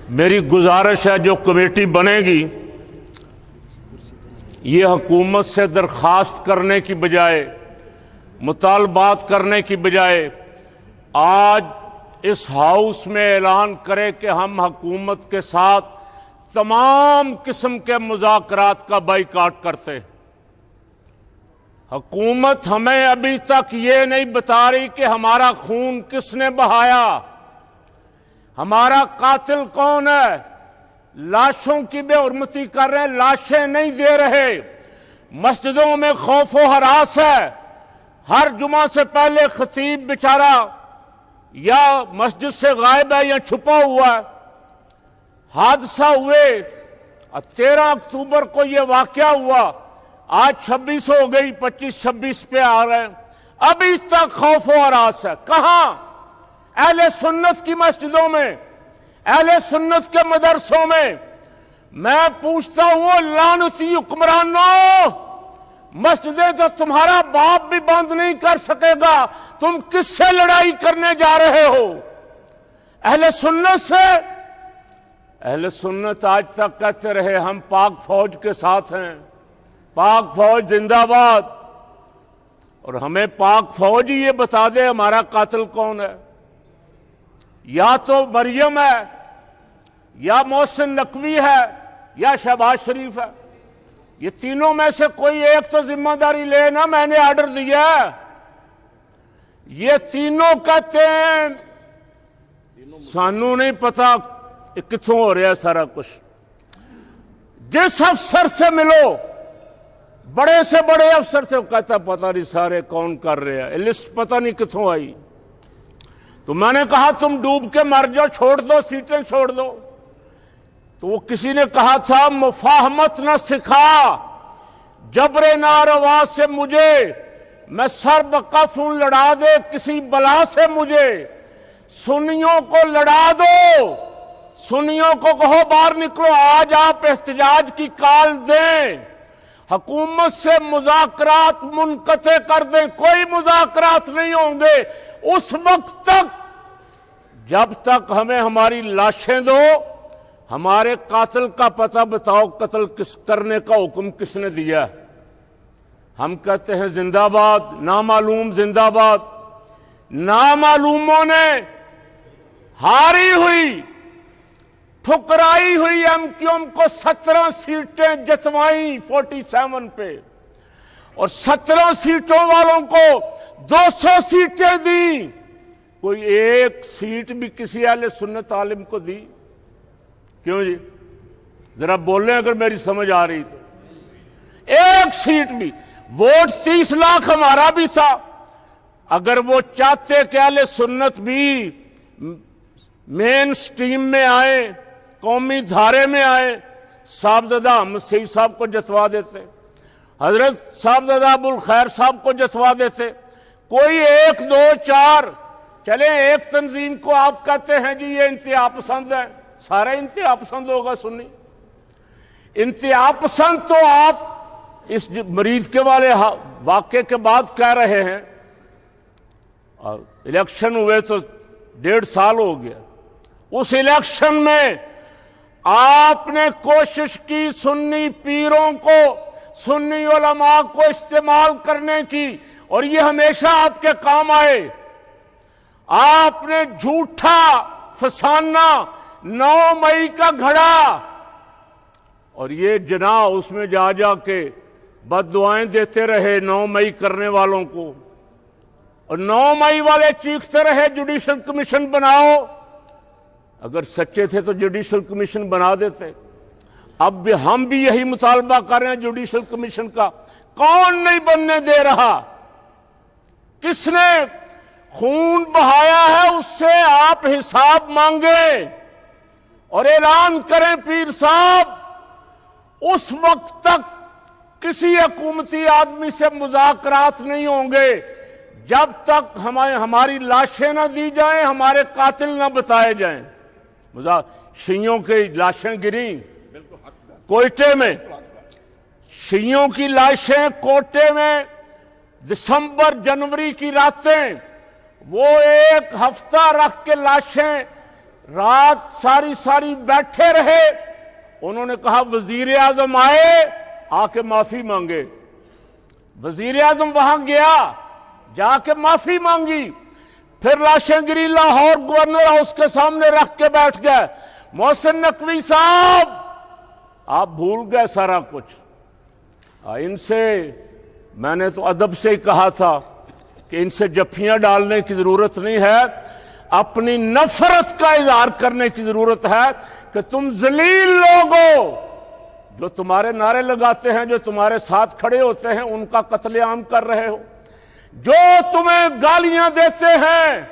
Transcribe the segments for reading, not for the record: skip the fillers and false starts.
मेरी गुजारिश है, जो कमेटी बनेगी ये हुकूमत से दरख्वास्त करने की बजाय, मुतालबात करने की बजाय आज इस हाउस में ऐलान करे कि हम हुकूमत के साथ तमाम किस्म के मुज़ाकरात का बाइकाट करते हैं। हुकूमत हमें अभी तक ये नहीं बता रही कि हमारा खून किसने बहाया, हमारा कातिल कौन है। लाशों की बेहुरमती कर रहे हैं, लाशें नहीं दे रहे। मस्जिदों में खौफो हरास है। हर जुमा से पहले खतीब बेचारा या मस्जिद से गायब है या छुपा हुआ है। हादसा हुए 13 अक्टूबर को यह वाकया हुआ, आज 26 हो गई, 25-26 पे आ रहे हैं, अभी तक खौफो हरास है। कहां? अहले सुन्नत की मस्जिदों में, अहले सुन्नत के मदरसों में। मैं पूछता हूं लानती हुक्मरानों, मस्जिदें तो तुम्हारा बाप भी बंद नहीं कर सकेगा, तुम किससे लड़ाई करने जा रहे हो? अहले सुन्नत से। अहले सुन्नत आज तक कहते रहे हम पाक फौज के साथ हैं, पाक फौज जिंदाबाद। और हमें पाक फौज ही ये बता दे हमारा कातिल कौन है। या तो मरियम है, या मोहसिन नकवी है, या शहबाज शरीफ है। ये तीनों में से कोई एक तो जिम्मेदारी ले ना, मैंने ऑर्डर दिया है। ये तीनों कहते हैं सानू नहीं पता कित्थों हो रहा है सारा कुछ। जिस अफसर से मिलो, बड़े से बड़े अफसर से, कहता पता नहीं सारे कौन कर रहे हैं, लिस्ट पता नहीं कित्थों आई। तो मैंने कहा तुम डूब के मर जाओ, छोड़ दो, सीटें छोड़ दो। तो वो किसी ने कहा था मुफाहमत न सिखा जबरे नारवा से मुझे, मैं सर बकफ हूं लड़ा दे किसी बला से मुझे। सुन्नियों को लड़ा दो, सुन्नियों को कहो बाहर निकलो, आज आप एहतजाज की काल दें, हुकूमत से मुज़ाकरात मुनक़ते कर दें। कोई मुज़ाकरात नहीं होंगे उस वक्त तक जब तक हमें हमारी लाशें दो। हमारे कातिल का पता बताओ, कत्ल किस करने का हुक्म किसने दिया? हम कहते हैं जिंदाबाद, नामालूम जिंदाबाद। नामालूमों ने हारी हुई, ठुकराई हुई एमक्यूएम को 17 सीटें जतवाई 47 पे, और 17 सीटों वालों को 200 सीटें दी। कोई एक सीट भी किसी अहले सुन्नत आलिम को दी? क्यों जी? जरा बोलें अगर मेरी समझ आ रही तो। एक सीट भी। वोट 30 लाख हमारा भी था। अगर वो चाहते कि अहले सुन्नत भी मेन स्ट्रीम में आए, कौमी धारे में आए, साहबजादा अहमद सईद साहब को जतवा देते, हजरत साहबजादा अबुल खैर साहब को जतवा देते। कोई 1, 2, 4 चले। एक तंजीम को आप कहते हैं जी ये इंतहा पसंद है, सारा इंतहा पसंद होगा सुन्नी? इंतहा पसंद तो आप इस मरीज के वाले वाक़े के बाद कह रहे हैं, और इलेक्शन हुए तो 1.5 साल हो गया। उस इलेक्शन में आपने कोशिश की सुन्नी पीरों को, सुन्नी उलमा को इस्तेमाल करने की, और ये हमेशा आपके काम आए। आपने झूठा फसाना 9 मई का घड़ा, और ये जना उसमें जा जा के बददुआएं देते रहे 9 मई करने वालों को, और 9 मई वाले चीखते रहे जुडिशल कमीशन बनाओ। अगर सच्चे थे तो जुडिशल कमीशन बना देते। अब भी हम भी यही मुतालबा कर रहे हैं जुडिशल कमीशन का। कौन नहीं बनने दे रहा? किसने खून बहाया है उससे आप हिसाब मांगे और ऐलान करें पीर साहब, उस वक्त तक किसी हुकूमती आदमी से मुज़ाकरात नहीं होंगे जब तक हमारी लाशें ना दी जाएं, हमारे कातिल ना बताए जाएं। शियों की लाशें गिरी कोयटे में, शियों की लाशें कोटे में दिसंबर जनवरी की रातें, वो 1 हफ्ता रख के लाशें रात सारी सारी बैठे रहे। उन्होंने कहा वजीर आजम आए, आके माफी मांगे। वजीर आजम वहां गया, जाके माफी मांगी, फिर लाशें गिरी, लाहौर गवर्नर हाउस के सामने रख के बैठ गए। मोहसिन नकवी साहब, आप भूल गए सारा कुछ। इनसे मैंने तो अदब से ही कहा था कि इनसे जफ्फियां डालने की जरूरत नहीं है, अपनी नफरत का इजहार करने की जरूरत है कि तुम जलील लोग हो, जो तुम्हारे नारे लगाते हैं, जो तुम्हारे साथ खड़े होते हैं, उनका कत्लेआम कर रहे हो, जो तुम्हें गालियां देते हैं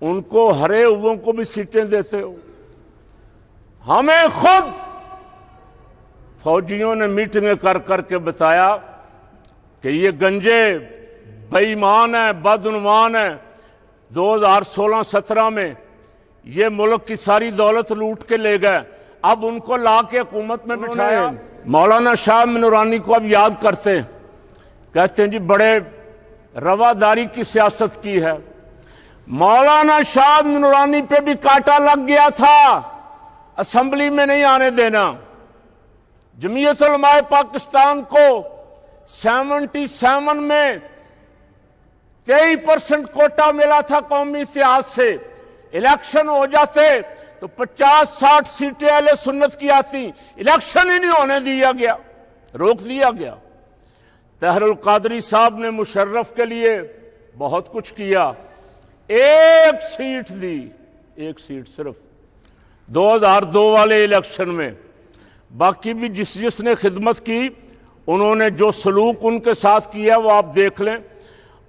उनको, हरे हुओं को भी सीटें देते हो। हमें खुद फौजियों ने मीटिंगें कर करके बताया कि ये गंजे बेईमान है, बदउनवान है। 2016-17 में ये मुल्क की सारी दौलत लूट के ले गए, अब उनको ला के हुकूमत में बिठाया। मौलाना शाह नूरानी को अब याद करते हैं, कहते हैं जी बड़े रवादारी की सियासत की है। मौलाना शाह नूरानी पे भी कांटा लग गया था, असेंबली में नहीं आने देना। जमीयत उलमाए पाकिस्तान को 77 में 23% कोटा मिला था कौमी इतिहास से। इलेक्शन हो जाते तो 50-60 सीटें अहले सुन्नत की आती, इलेक्शन ही नहीं होने दिया गया, रोक दिया गया। तहरुल कादरी साहब ने मुशर्रफ के लिए बहुत कुछ किया, एक सीट दी, एक सीट सिर्फ 2002 वाले इलेक्शन में। बाकी भी जिसने खिदमत की, उन्होंने जो सलूक उनके साथ किया वो आप देख लें।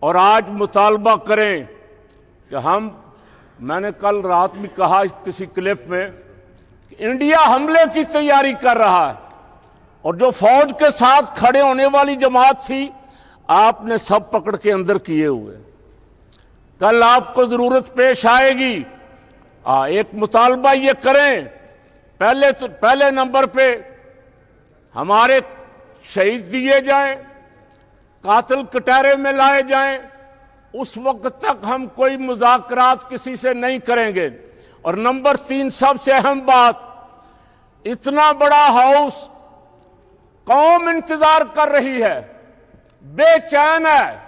और आज मुतालबा करें कि मैंने कल रात भी कहा किसी क्लिप में कि इंडिया हमले की तैयारी कर रहा है, और जो फौज के साथ खड़े होने वाली जमात थी, आपने सब पकड़ के अंदर किए हुए। कल आपको जरूरत पेश आएगी, एक मुतालबा ये करें, पहले नंबर पे हमारे शहीद दिए जाएं, कातिल कटहरे में लाए जाएं। उस वक्त तक हम कोई मुज़ाकरात किसी से नहीं करेंगे। और नंबर 3 सबसे अहम बात, इतना बड़ा हाउस कौम इंतजार कर रही है, बेचैन है,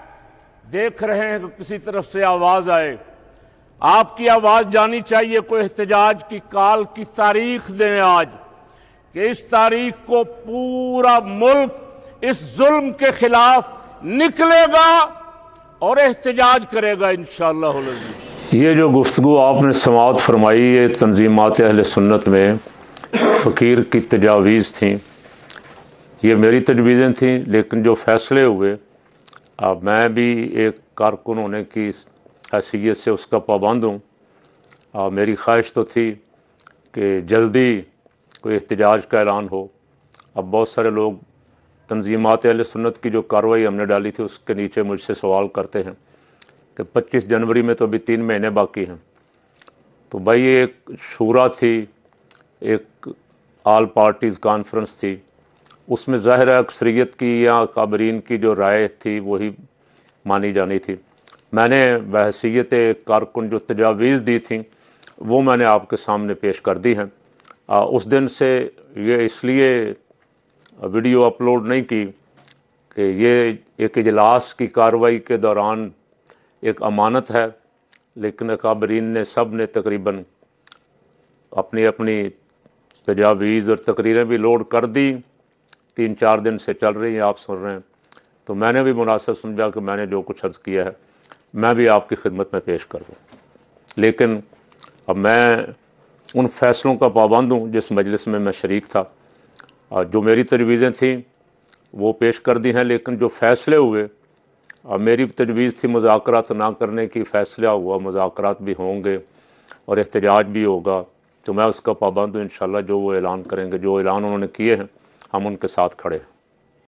देख रहे हैं कि किसी तरफ से आवाज आए। आपकी आवाज जानी चाहिए। कोई एहतजाज की काल की तारीख दें आज, कि इस तारीख को पूरा मुल्क इस जुल्म के खिलाफ निकलेगा और एहतजाज करेगा इंशाअल्लाह। ये जो गुफ्तगू आपने समाअत फरमाई, ये तंजीमात अहले सुन्नत में फ़कीर की तजावीज़ थी, ये मेरी तजवीज़ें थीं, लेकिन जो फ़ैसले हुए, अब मैं भी एक कारकुन होने की हैसियत से उसका पाबंद हूँ। मेरी ख्वाहिश तो थी कि जल्दी कोई एहतजाज का ऐलान हो। अब बहुत सारे लोग तंजीमात अहले सुन्नत की जो कार्रवाई हमने डाली थी उसके नीचे मुझसे सवाल करते हैं कि 25 जनवरी में तो अभी 3 महीने बाकी हैं। तो भाई ये एक शूरा थी, एक आल पार्टीज़ कॉन्फ्रेंस थी, उसमें ज़ाहिर है अक्सरियत की या काबरीन की जो राय थी वही मानी जानी थी। मैंने बहसीयत कारकुन जो तजावीज़ दी थी वो मैंने आपके सामने पेश कर दी हैं। उस दिन से ये इसलिए वीडियो अपलोड नहीं की कि ये एक इजलास की कार्रवाई के दौरान एक अमानत है, लेकिन अकाबरीन ने सब ने तकरीबन अपनी अपनी तजावीज़ और तकरीरें भी लोड कर दी। 3-4 दिन से चल रही हैं, आप सुन रहे हैं। तो मैंने भी मुनासिब समझा कि मैंने जो कुछ अर्ज़ किया है मैं भी आपकी खिदमत में पेश कर दूँ। लेकिन अब मैं उन फ़ैसलों का पाबंद हूँ जिस मजलिस में मैं शरीक था। जो मेरी तजवीज़ें थी वो पेश कर दी हैं, लेकिन जो फ़ैसले हुए, मेरी तजवीज़ थी मुज़ाकरात ना करने की, फ़ैसला हुआ मुज़ाकरात भी होंगे और एहतजाज भी होगा। तो मैं उसका पाबंद हूँ। इंशाअल्लाह जो वो ऐलान करेंगे, जो ऐलान उन्होंने किए हैं, हम उनके साथ खड़े हैं।